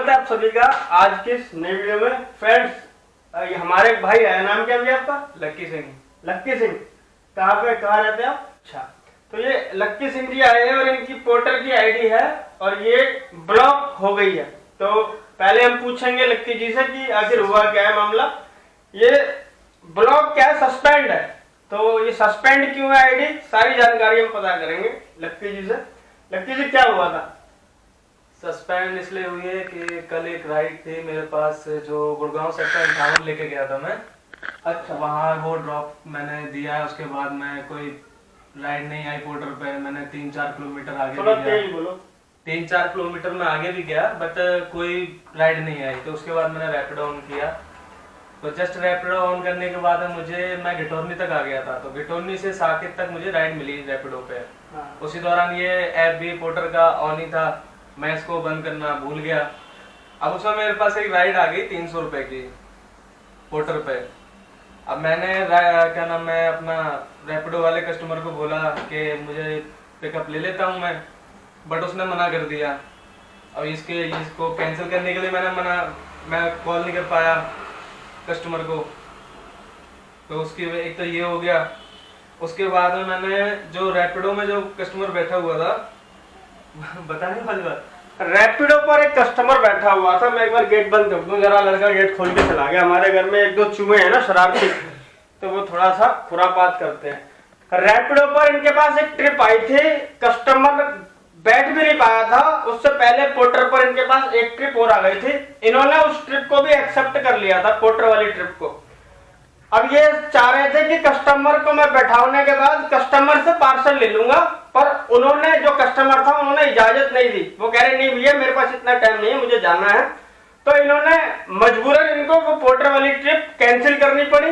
स्वागत है आप सभी का आज के इस नई वीडियो में। फ्रेंड्स, हमारे एक भाई है, नाम क्या भैया आपका? लक्की सिंह। लक्की सिंह, कहाँ रहते हैं आप? अच्छा, तो ये लक्की सिंह जी आए हैं और इनकी पोर्टर की आईडी है और ये ब्लॉक हो गई है। तो पहले हम पूछेंगे लक्की जी से कि आखिर हुआ क्या है मामला। ये ब्लॉक क्या है, सस्पेंड है, तो ये सस्पेंड क्यों है आईडी, सारी जानकारी हम पता करेंगे लक्की जी से। लक्की जी, क्या हुआ था? सस्पेंड इसलिए हुई है कि कल एक राइड थी मेरे पास जो गुड़गांव सेक्टर 58 लेके गया था मैं। अच्छा, वहाँ वो ड्रॉप मैंने दिया है, उसके बाद मैं कोई राइड नहीं आई पोर्टर पे। मैंने 3-4 किलोमीटर आगे भी गया, 3-4 किलोमीटर में आगे भी गया, बट कोई राइड नहीं आई। तो उसके बाद मैंने रैपिडो ऑन किया। तो जस्ट रैपिडो ऑन करने के बाद मैं घिटौनी तक आ गया था। तो घिटौनी से साकेत तक मुझे राइड मिली रैपिडो पे। उसी दौरान ये ऐप भी पोर्टर का ऑन ही था, मैं इसको बंद करना भूल गया। अब उसमें मेरे पास एक राइड आ गई 300 रुपए की पोर्टर पे। अब मैंने मैं अपना रैपिडो वाले कस्टमर को बोला कि मुझे पिकअप ले लेता हूं मैं, बट उसने मना कर दिया। अब इसको कैंसिल करने के लिए मैं कॉल नहीं कर पाया कस्टमर को। तो उसकी एक तो ये हो गया। उसके बाद में मैंने जो रैपिडो में जो कस्टमर बैठा हुआ था बताने वाली बात, रैपिडो पर एक कस्टमर बैठा हुआ था। मैं एक बार गेट बंद कर दूं जरा, लड़का गेट खोल के चला गया। हमारे घर में 1-2 चूहे हैं ना शरारती, तो वो थोड़ा सा खुरापात करते हैं। रैपिडो पर इनके पास एक ट्रिप आई थी, कस्टमर बैठ भी नहीं पाया था। उससे पहले पोर्टर पर इनके पास एक ट्रिप और आ गई थी। इन्होंने उस ट्रिप को भी एक्सेप्ट कर लिया था, पोर्टर वाली ट्रिप को। अब ये चाह रहे थे कि कस्टमर को मैं बैठाने के बाद कस्टमर से पार्सल ले लूंगा, पर उन्होंने जो कस्टमर था उन्होंने इजाजत नहीं दी। वो कह रहे नहीं भैया मेरे पास इतना टाइम नहीं है, मुझे जाना है। तो इन्होंने मजबूरन इनको वो पोर्टर वाली ट्रिप कैंसिल करनी पड़ी।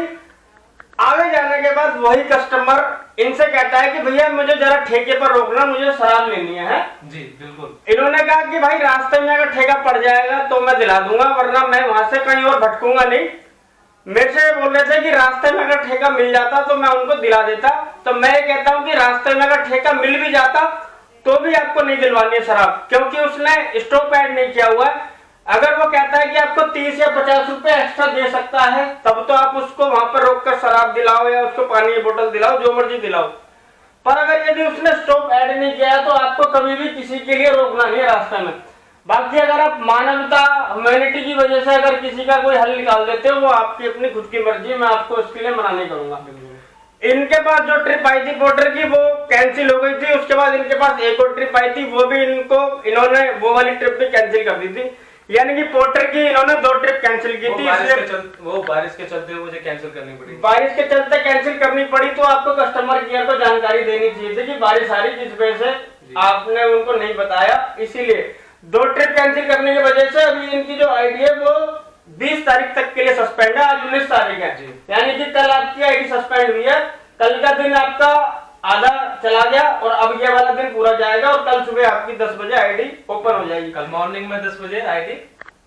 आगे जाने के बाद वही कस्टमर इनसे कहता है कि भैया मुझे जरा ठेके पर रोकना, मुझे शराब लेनी है। जी बिल्कुल। इन्होंने कहा कि भाई रास्ते में अगर ठेका पड़ जाएगा तो मैं दिला दूंगा, वरना मैं वहां से कहीं और भटकूंगा नहीं। मेरे से बोल रहे थे कि रास्ते में अगर ठेका मिल जाता तो मैं उनको दिला देता। तो मैं कहता हूं कि रास्ते में अगर ठेका मिल भी जाता तो भी आपको नहीं दिलवानी है शराब, क्योंकि उसने स्टॉप ऐड नहीं किया हुआ है। अगर वो कहता है कि आपको 30 या 50 रुपए एक्स्ट्रा दे सकता है, तब तो आप उसको वहां पर रोककर शराब दिलाओ या उसको पानी की बोतल दिलाओ, जो मर्जी दिलाओ। पर अगर यदि उसने स्टॉप ऐड नहीं किया तो आपको कभी भी किसी के लिए रोकना नहीं है रास्ते में। बाकी अगर आप मानवता, ह्यूमैनिटी की वजह से अगर किसी का कोई हल निकाल देते हो, वो आपकी अपनी खुद की मर्जी, मैं आपको इसके लिए मना नहीं करूंगा। इनके पास जो ट्रिप आई थी पोर्टर की वो कैंसिल हो गई थी। उसके बाद इनके पास एक और ट्रिप आई थी, वो भी इन्होंने वो वाली ट्रिप भी कैंसिल कर दी थी। यानी कि पोर्टर की इन्होंने 2 ट्रिप कैंसिल की थी। वो बारिश के चलते मुझे कैंसिल करनी पड़ी। बारिश के चलते कैंसिल करनी पड़ी, तो आपको कस्टमर केयर को जानकारी देनी चाहिए थी कि बारिश आ रही, जिस वजह से आपने उनको नहीं बताया। इसीलिए 2 ट्रिप कैंसिल करने की वजह से अभी इनकी जो आईडी है वो 20 तारीख तक के लिए सस्पेंड है। आज 19 तारीख है, यानी कि कल आपकी आईडी सस्पेंड हुई है। कल का दिन आपका आधा चला गया और अब ये वाला दिन पूरा जाएगा और कल सुबह आपकी 10 बजे आईडी ओपन हो जाएगी। कल मॉर्निंग में 10 बजे आईडी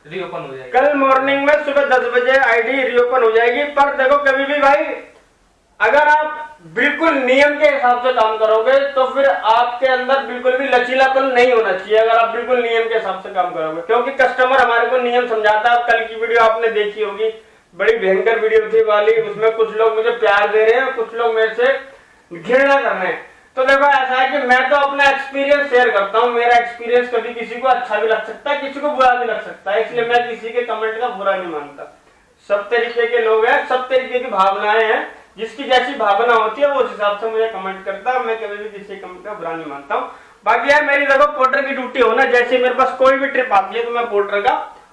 रीओपन हो जाएगी। कल मॉर्निंग में सुबह 10 बजे आईडी रीओपन हो जाएगी। पर देखो कभी भी भाई, अगर आप बिल्कुल नियम के हिसाब से काम करोगे तो फिर आपके अंदर बिल्कुल भी लचीलापन नहीं होना चाहिए, अगर आप बिल्कुल नियम के हिसाब से काम करोगे। क्योंकि कस्टमर हमारे को नियम समझाता है। कल की वीडियो आपने देखी होगी, बड़ी भयंकर वीडियो थी वाली, उसमें कुछ लोग मुझे प्यार दे रहे हैं, कुछ लोग मेरे से घृणा कर रहे हैं। तो देखो ऐसा है कि मैं तो अपना एक्सपीरियंस शेयर करता हूँ। मेरा एक्सपीरियंस कभी किसी को अच्छा भी लग सकता है, किसी को बुरा भी लग सकता है, इसलिए मैं किसी के कमेंट का बुरा नहीं मानता। सब तरीके के लोग हैं, सब तरीके की भावनाएं हैं, जिसकी जैसी भावना होती है वो उस हिसाब से मुझे कमेंट करता है। मैं कभी भी किसी कमेंट का बुरा नहीं मानता हूँ। बाकी यार मेरी देखो पोर्टर की ड्यूटी हो ना, जैसे मेरे पास कोई भी ट्रिप आती है तो मैं पोर्टर का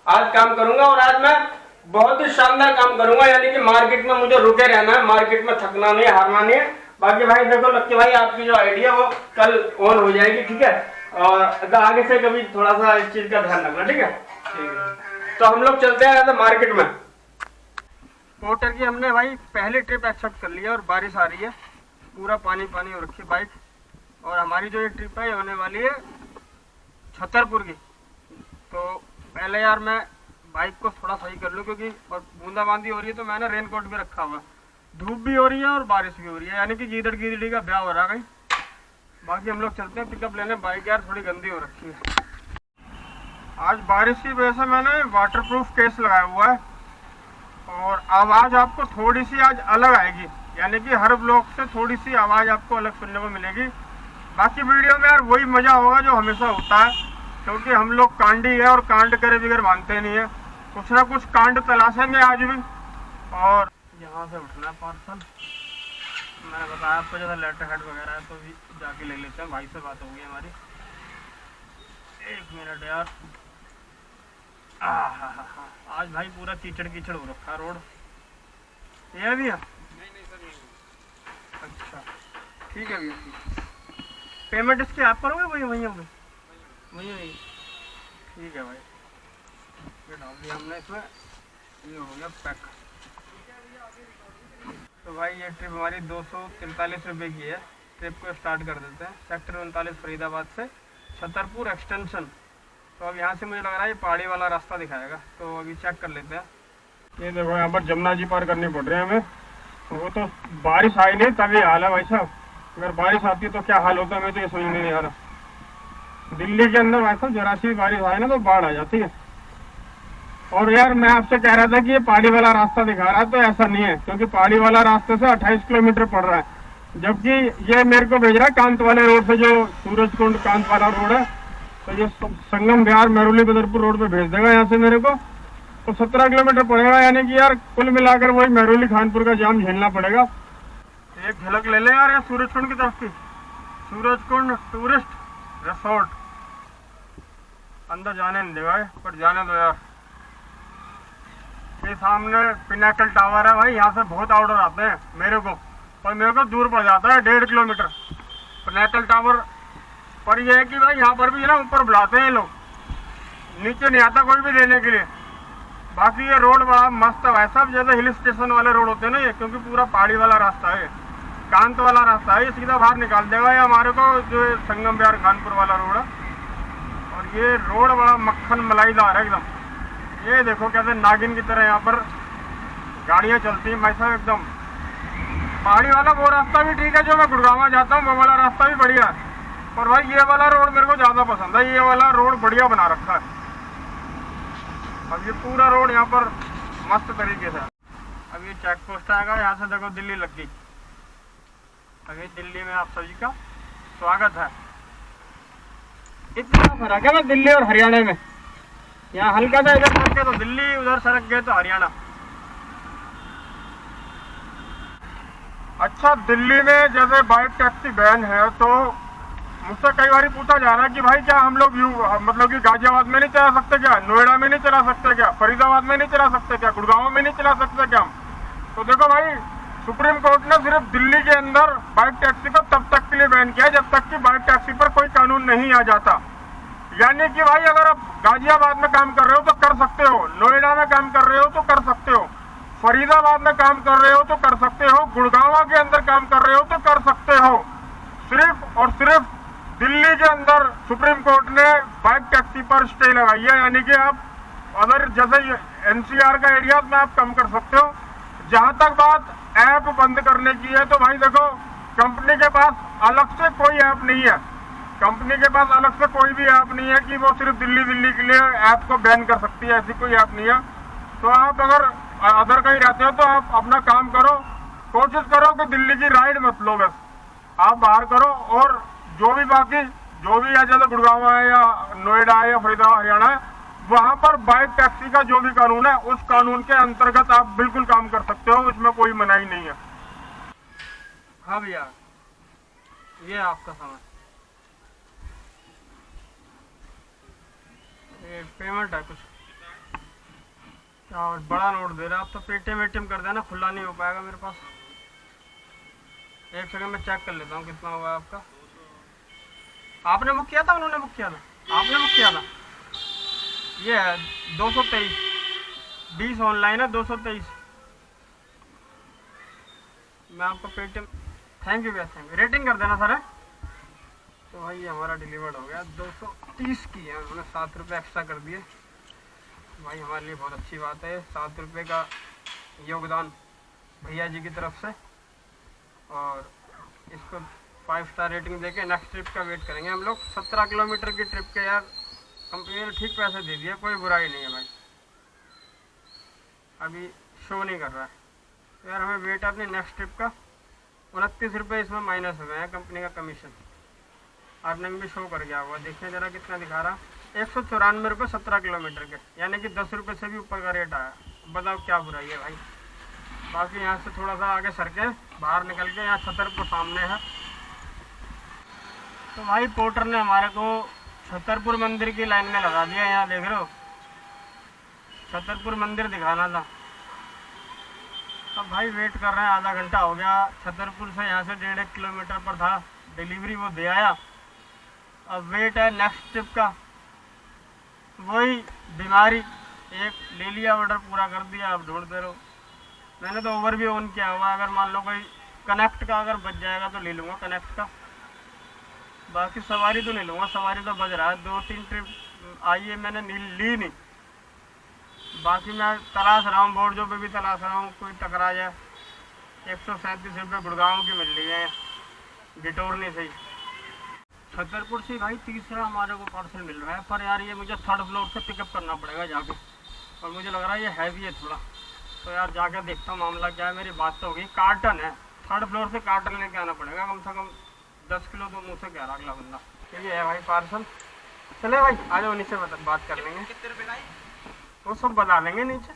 आज काम करूंगा और आज मैं बहुत ही शानदार काम करूंगा। यानी कि मार्केट में मुझे रुके रहना है, मार्केट में थकना नहीं, हारना नहीं है। बाकी भाई देखो लक्की भाई, आपकी जो आइडिया वो कल ऑन हो जाएगी, ठीक है? और आगे से कभी थोड़ा सा इस चीज का ध्यान रखना, ठीक है? तो हम लोग चलते हैं मार्केट में। पोर्टर की हमने भाई पहली ट्रिप एक्सेप्ट कर लिया और बारिश आ रही है, पूरा पानी पानी हो रखी बाइक। और हमारी जो ये ट्रिप है होने वाली है छतरपुर की। तो पहले यार मैं बाइक को थोड़ा सही कर लूँ, क्योंकि और बूंदाबांदी हो रही है तो मैंने रेनकोट भी रखा हुआ। धूप भी हो रही है और बारिश भी हो रही है, यानी कि गीदड़ गीदड़ी का ब्याह हो रहा है कहीं। बाकी हम लोग चलते हैं पिकअप लेने, बाइक यार थोड़ी गंदी हो रखी है। आज बारिश की वजह से मैंने वाटरप्रूफ केस लगाया हुआ है और आवाज़ आपको थोड़ी सी आज अलग आएगी, यानी कि हर ब्लॉग से थोड़ी सी आवाज़ आपको अलग सुनने को मिलेगी। बाकी वीडियो में यार वही मज़ा होगा जो हमेशा होता है, क्योंकि हम लोग कांडी है और कांड करे बगैर मानते नहीं है। कुछ ना कुछ कांड तलाशेंगे आज भी। और यहाँ से उठना है पार्सल, मैंने बताया आपको जैसा लेटर हेड वगैरह है तो भी जाके ले लेते हैं। भाई से बात होगी हमारी। एक मिनट यार। आज भाई पूरा कीचड़ कीचड़ हो रखा रोड। ये भी है? नहीं सर नहीं। अच्छा ठीक है भैया। पेमेंट इसके आप करोगे वही वहीं होंगे? वही ठीक है भाई। ये डाल दिया हमने इसमें, ये हो गया पैक। तो भाई ये ट्रिप हमारी 243 रुपये की है। ट्रिप को स्टार्ट कर देते हैं। सेक्टर 39 फरीदाबाद से छतरपुर एक्सटेंशन। तो अब यहाँ से मुझे लग रहा है ये पहाड़ी वाला रास्ता दिखाएगा, तो अभी चेक कर लेते हैं। ये देखो यहाँ पर जमुना जी पार करनी पड़ रही है हमें। वो तो बारिश आई नहीं तभी हाल है भाई साहब, अगर बारिश आती तो क्या हाल होता है हमें तो ये समझ में नहीं आ रहा। दिल्ली के अंदर भाई साहब जरा सी बारिश आए ना तो बाढ़ आ जाती है। और यार मैं आपसे कह रहा था कि ये पहाड़ी वाला रास्ता दिखा रहा है, तो ऐसा नहीं है, क्योंकि पहाड़ी वाला रास्ते से 28 किलोमीटर पड़ रहा है, जबकि ये मेरे को भेज रहा है कांत वाले रोड से, जो सूरजकुंड कांत वाला रोड है। तो ये संगम बिहार मेहरौली बदरपुर रोड पे भेज देगा यहाँ से मेरे को, तो 17 किलोमीटर पड़ेगा, यानी कि यार कुल मिलाकर वही मेहरौली खानपुर का जाम झेलना पड़ेगा। एक झलक ले ले यार ये सूरजकुंड की तरफ की, सूरजकुंड टूरिस्ट रिसोर्ट। अंदर जाने नहीं देगा पर जाने दो यार। ये सामने पिनाकल टावर है भाई, यहाँ से बहुत ऑर्डर आते हैं मेरे को, और मेरे को दूर पड़ जाता है 1.5 किलोमीटर पिनाकल टावर। पर यह है कि भाई यहाँ पर भी ना ऊपर बुलाते हैं लोग, नीचे नहीं आता कोई भी देने के लिए। बाकी ये रोड बड़ा मस्त है भाई साहब, जैसे हिल स्टेशन वाले रोड होते हैं ना ये, क्योंकि पूरा पहाड़ी वाला रास्ता है, कांत वाला रास्ता है। ये सीधा बाहर निकाल देगा ये हमारे को, जो संगम बिहार खानपुर वाला रोड है। और ये रोड बड़ा मक्खन मलाईदार है एकदम। ये देखो कैसे नागिन की तरह यहाँ पर गाड़ियाँ चलती हैं भाई साहब एकदम। पहाड़ी वाला वो रास्ता भी ठीक है जो मैं गुड़गांव जाता हूँ, वो वाला रास्ता भी बढ़िया है, पर भाई ये वाला रोड मेरे को ज़्यादा पसंद है। ये वाला रोड बढ़िया बना रखा है। अब ये पूरा रोड यहाँ पर मस्त तरीके से। अब ये चेक पोस्ट आएगा, यहाँ से देखो दिल्ली लग गई। अभी दिल्ली में आप सभी का स्वागत है। इतना फर्क है ना दिल्ली और हरियाणा में, यहाँ हल्का सा इधर सड़क गए तो दिल्ली, उधर सड़क गए तो हरियाणा। अच्छा दिल्ली में जैसे बाइक टैक्सी बैन है, तो मुझसे कई बार पूछा जा रहा है कि भाई क्या हम लोग मतलब कि गाजियाबाद में नहीं चला सकते क्या, नोएडा में नहीं चला सकते क्या, फरीदाबाद में नहीं चला सकते क्या, गुड़गांव में नहीं चला सकते क्या? तो देखो भाई सुप्रीम कोर्ट ने सिर्फ दिल्ली के अंदर बाइक टैक्सी को तब तक के लिए बैन किया जब तक कि बाइक टैक्सी पर कोई कानून नहीं आ जाता। यानी कि भाई अगर आप गाजियाबाद में काम कर रहे हो तो कर सकते हो, नोएडा में काम कर रहे हो तो कर सकते हो, फरीदाबाद में काम कर रहे हो तो कर सकते हो, गुड़गांव के अंदर काम कर रहे हो तो कर सकते हो। सिर्फ और सिर्फ दिल्ली के अंदर सुप्रीम कोर्ट ने बाइक टैक्सी पर स्टे लगाई है, यानी कि आप अगर जैसे एनसीआर का एरिया में आप कम कर सकते हो। जहां तक बात ऐप बंद करने की है, तो भाई देखो कंपनी के पास अलग से कोई ऐप नहीं है, कंपनी के पास अलग से कोई भी ऐप नहीं है कि वो सिर्फ दिल्ली के लिए ऐप को बैन कर सकती है, ऐसी कोई ऐप नहीं है। तो आप अगर अदर कहीं रहते हो तो आप अपना काम करो, कोशिश करो कि दिल्ली की राइड मत लो, बस आप बाहर करो। और जो भी बाकी जो भी है, जैसे गुड़गांव है या नोएडा है या फरीदाबाद हरियाणा है, वहां पर बाइक टैक्सी का जो भी कानून है उस कानून के अंतर्गत आप बिल्कुल काम कर सकते हो, उसमें कोई मनाही नहीं है। हाँ भैया ये आपका समय, ये पेमेंट है कुछ और बड़ा नोट दे रहा है। आप तो पेटीएम कर देना, खुला नहीं हो पाएगा मेरे पास। एक सेकंड में चेक कर लेता हूँ कितना हुआ आपका। आपने बुक किया था, उन्होंने बुक किया था? आपने बुक किया था। ये है 223, 20 ऑनलाइन है 223। मैं आपको पेटीएम, थैंक यू भैया, थैंक यू। रेटिंग कर देना सर है। तो भाई ये हमारा डिलीवर्ड हो गया। 230 की है, उन्होंने 7 रुपये एक्स्ट्रा कर दिए। भाई हमारे लिए बहुत अच्छी बात है, 7 रुपये का योगदान भैया जी की तरफ से। और इसको 5 स्टार रेटिंग देके नेक्स्ट ट्रिप का वेट करेंगे हम लोग। 17 किलोमीटर की ट्रिप के यार कंपनी ने ठीक पैसे दे दिए, कोई बुराई नहीं है भाई। अभी शो नहीं कर रहा है तो यार हमें वेट अपनी नेक्स्ट ट्रिप का 29 रुपये इसमें माइनस हुए हैं कंपनी का कमीशन। अर्निंग भी शो कर गया हुआ, देखिए जरा कितना दिखा रहा, 194 रुपये 17 किलोमीटर के, यानी कि 10 रुपये से भी ऊपर का रेट आया। बताओ क्या बुराई है भाई। बाकी यहाँ से थोड़ा सा आगे सर के बाहर निकल के यहाँ छतरपुर सामने है। तो भाई पोर्टर ने हमारे को छतरपुर मंदिर की लाइन में लगा दिया। यहाँ देख रहे हो, छतरपुर मंदिर दिखाना था। अब भाई वेट कर रहे हैं, आधा घंटा हो गया। छतरपुर से यहाँ से 1.5 किलोमीटर पर था, डिलीवरी वो दे आया। अब वेट है नेक्स्ट ट्रिप का। वही बीमारी, एक ले लिया ऑर्डर, पूरा कर दिया, अब ढूंढते रहो। मैंने तो ओवर भी ऑन किया हुआ, अगर मान लो कोई कनेक्ट का अगर बच जाएगा तो ले लूँगा कनेक्ट का, बाकी सवारी तो नहीं लूँगा। सवारी तो बज रहा है, 2-3 ट्रिप आई है मैंने ली नहीं। बाकी मैं तलाश रहा हूँ, बोर्डों पे भी तलाश रहा हूँ, कोई टकरा जाए। 137 रुपये गुड़गांव की मिल रही है, गिटोरनी से ही। छतरपुर से भाई तीसरा हमारे को पार्सल मिल रहा है, पर यार ये मुझे 3rd फ्लोर से पिकअप करना पड़ेगा जाके, और मुझे लग रहा है ये हैवी है थोड़ा। तो यार जाके देखता हूँ मामला क्या है। मेरी बात तो होगी, कार्टन है, 3rd फ्लोर से कार्टन लेके आना पड़ेगा, कम से कम 10 किलो तो मुँह से कह रहा अगला बंदा। ठीक है भाई पार्सल, चले भाई आ जाओ नीचे, बात कर लेंगे। कितने रुपए का है? वो सब बता लेंगे नीचे।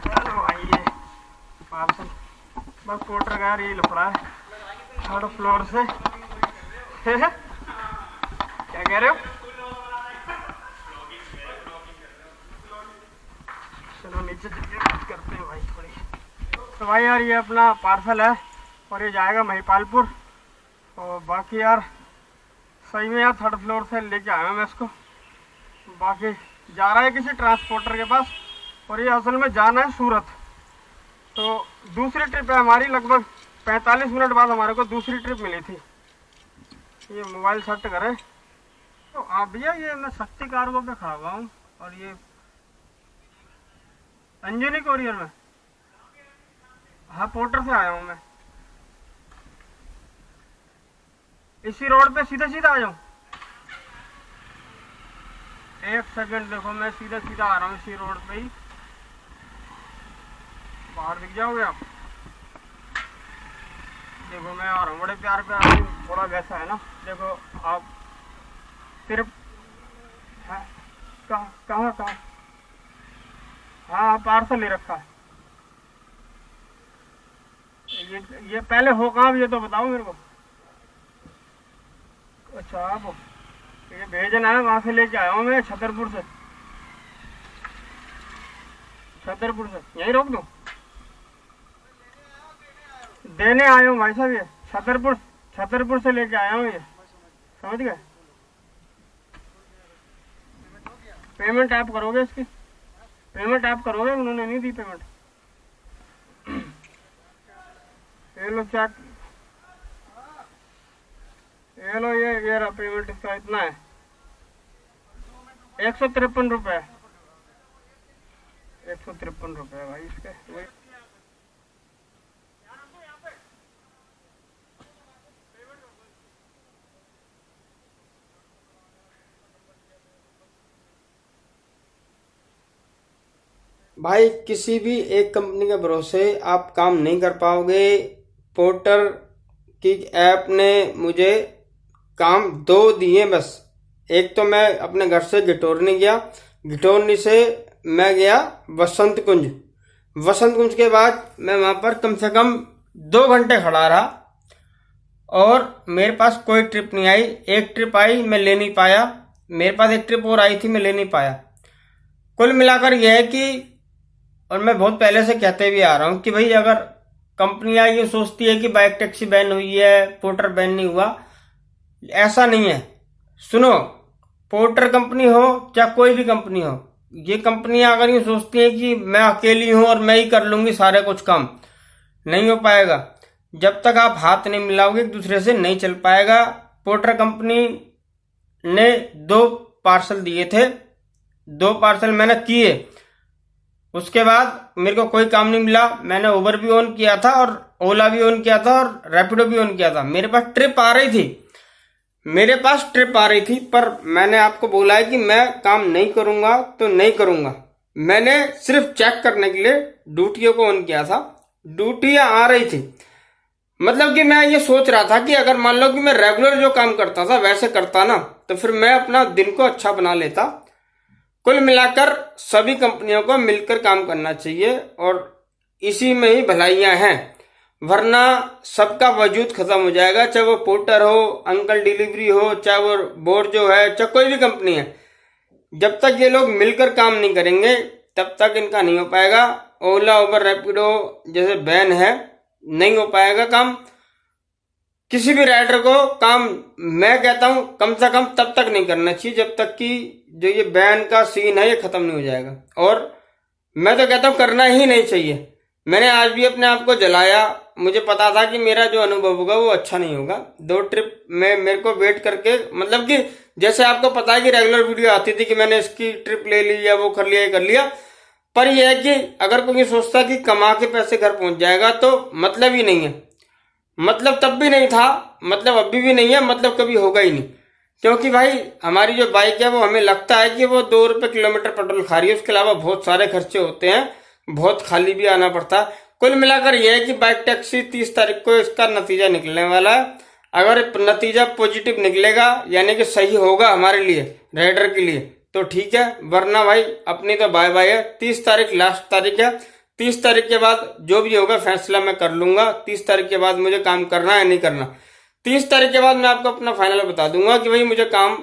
चलो भाई ये पार्सल बस पोर्टर का ये लफड़ा है 3rd फ्लोर से। क्या कह रहे हो? चलो नीचे बात करते हैं भाई थोड़ी। तो भाई यार ये अपना पार्सल है और ये जाएगा महिपालपुर। और बाकी यार सही में यार 3rd फ्लोर से लेके आया मैं इसको। बाकी जा रहा है किसी ट्रांसपोर्टर के पास, और ये असल में जाना है सूरत। तो दूसरी ट्रिप है हमारी, लगभग 45 मिनट बाद हमारे को दूसरी ट्रिप मिली थी। ये मोबाइल सेट करे तो आप भैया, ये मैं शक्ति कार्गो पे खड़ा हुआ हूँ, और ये अंजनी कोरियर में, हाँ पोर्टर से आया हूँ मैं। इसी रोड पे सीधा सीधा आ जाऊँ? एक सेकंड देखो, मैं सीधा सीधा आ रहा हूँ इसी रोड पे ही। बाहर दिख जाओगे आप? देखो मैं आ रहा हूँ, बड़े प्यार पे आ रहा हूँ, थोड़ा वैसा है ना। देखो आप सिर्फ कहाँ हाँ पार्सल ले रखा है। ये पहले हो कहाँ, ये तो बताओ मेरे को। अच्छा आप ये भेजना है, वहाँ से लेके आया हूँ मैं, छतरपुर से। यहीं रोक दूँ? देने आया हूँ भाई साहब, ये छतरपुर से लेके आया हूँ, ये समझ गए। पेमेंट आप करोगे इसकी? पेमेंट आप करोगे? उन्होंने नहीं दी पेमेंट। ये लो चेक, ये लो, ये रहा पेमेंट इसका, इतना है 153 रुपये। 153 रुपये भाई इसके। वही भाई किसी भी एक कंपनी के भरोसे आप काम नहीं कर पाओगे। पोर्टर की ऐप ने मुझे काम 2 दिए बस। एक तो मैं अपने घर से गिटोरनी गया, गिटोरनी से मैं गया वसंत कुंज के बाद मैं वहाँ पर कम से कम 2 घंटे खड़ा रहा, और मेरे पास कोई ट्रिप नहीं आई। एक ट्रिप आई, मैं ले नहीं पाया। मेरे पास एक ट्रिप और आई थी, मैं ले नहीं पाया। कुल मिलाकर यह है कि, और मैं बहुत पहले से कहते भी आ रहा हूँ कि भाई अगर कंपनियां ये सोचती है कि बाइक टैक्सी बैन हुई है, पोर्टर बैन नहीं हुआ, ऐसा नहीं है। सुनो, पोर्टर कंपनी हो चाहे कोई भी कंपनी हो, ये कंपनियां अगर ये सोचती है कि मैं अकेली हूं और मैं ही कर लूंगी सारे कुछ काम, नहीं हो पाएगा। जब तक आप हाथ नहीं मिलाओगे एक दूसरे से नहीं चल पाएगा। पोर्टर कंपनी ने 2 पार्सल दिए थे, 2 पार्सल मैंने किए, उसके बाद मेरे को कोई काम नहीं मिला। मैंने उबर भी ऑन किया था और ओला भी ऑन किया था और रैपिडो भी ऑन किया था। मेरे पास ट्रिप आ रही थी, मेरे पास ट्रिप आ रही थी, पर मैंने आपको बोला है कि मैं काम नहीं करूंगा तो नहीं करूंगा। मैंने सिर्फ चेक करने के लिए ड्यूटियों को ऑन किया था। ड्यूटियां आ रही थी, मतलब कि मैं ये सोच रहा था कि अगर मान लो कि मैं रेगुलर जो काम करता था वैसे करता ना, तो फिर मैं अपना दिन को अच्छा बना लेता। कुल मिलाकर सभी कंपनियों को मिलकर काम करना चाहिए और इसी में ही भलाइयां हैं, वरना सबका वजूद खत्म हो जाएगा। चाहे वो पोर्टर हो, अंकल डिलीवरी हो, चाहे वो बोर जो है, चाहे कोई भी कंपनी है, जब तक ये लोग मिलकर काम नहीं करेंगे तब तक इनका नहीं हो पाएगा। ओला, उबर, रैपिडो जैसे बैन है, नहीं हो पाएगा काम। किसी भी राइडर को काम, मैं कहता हूं कम से कम तब तक नहीं करना चाहिए जब तक कि जो ये बैन का सीन है ये खत्म नहीं हो जाएगा। और मैं तो कहता हूं करना ही नहीं चाहिए। मैंने आज भी अपने आप को जलाया, मुझे पता था कि मेरा जो अनुभव होगा वो अच्छा नहीं होगा। 2 ट्रिप में मेरे को वेट करके, मतलब कि जैसे आपको पता है कि रेगुलर वीडियो आती थी कि मैंने इसकी ट्रिप ले ली या वो कर लिया, ये कर लिया, पर यह है कि अगर कोई सोचता कि कमा के पैसे घर पहुंच जाएगा तो मतलब ही नहीं है। मतलब तब भी नहीं था, मतलब अभी भी नहीं है, मतलब कभी होगा ही नहीं। क्योंकि भाई हमारी जो बाइक है वो हमें लगता है कि वो 2 रुपए किलोमीटर पेट्रोल खा रही है, उसके अलावा बहुत सारे खर्चे होते हैं, बहुत खाली भी आना पड़ता है। कुल मिलाकर यह है कि बाइक टैक्सी 30 तारीख को इसका नतीजा निकलने वाला है। अगर नतीजा पॉजिटिव निकलेगा, यानी कि सही होगा हमारे लिए, राइडर के लिए, तो ठीक है, वरना भाई अपनी तो बाय बाय है। 30 तारीख लास्ट तारीख है। 30 तारीख के बाद जो भी होगा फैसला मैं कर लूंगा। 30 तारीख के बाद मुझे काम करना है नहीं करना, 30 तारीख के बाद मैं आपको अपना फाइनल बता दूंगा कि भाई मुझे काम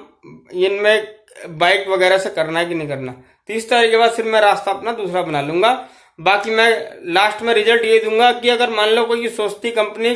इनमें बाइक वगैरह से करना है कि नहीं करना। 30 तारीख के बाद फिर मैं रास्ता अपना दूसरा बना लूंगा। बाकी मैं लास्ट में रिजल्ट ये दूंगा कि अगर मान लो कोई सोचती कंपनी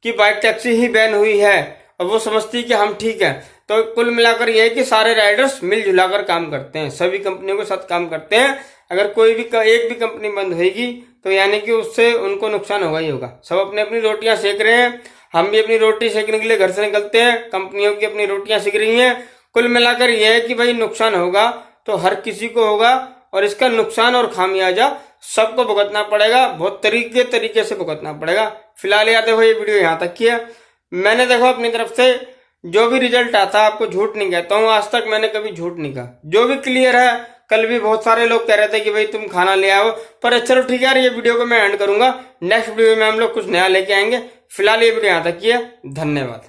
की बाइक टैक्सी ही बैन हुई है और वो समझती कि हम ठीक है, तो कुल मिलाकर यह है कि सारे राइडर्स मिलजुला कर काम करते हैं, सभी कंपनियों के साथ काम करते हैं। अगर कोई भी एक भी कंपनी बंद होगी तो यानी कि उससे उनको नुकसान होगा ही होगा। सब अपनी अपनी रोटियां सेक रहे हैं, हम भी अपनी रोटी सेकने के लिए घर से निकलते हैं, कंपनियों की अपनी रोटियां सेक रही हैं। कुल मिलाकर यह है कि भाई नुकसान होगा तो हर किसी को होगा और इसका नुकसान और खामियाजा सबको भुगतना पड़ेगा, बहुत तरीके से भुगतना पड़ेगा। फिलहाल याद देखो ये वीडियो यहाँ तक की है। मैंने देखो अपनी तरफ से जो भी रिजल्ट आता है, आपको झूठ नहीं कहता हूँ, आज तक मैंने कभी झूठ नहीं कहा, जो भी क्लियर है। कल भी बहुत सारे लोग कह रहे थे कि भाई तुम खाना ले आओ, पर चलो ठीक है यार, ये वीडियो को मैं एंड करूंगा। नेक्स्ट वीडियो में हम लोग कुछ नया लेके आएंगे। फिलहाल ये वीडियो यहाँ तक की है, धन्यवाद।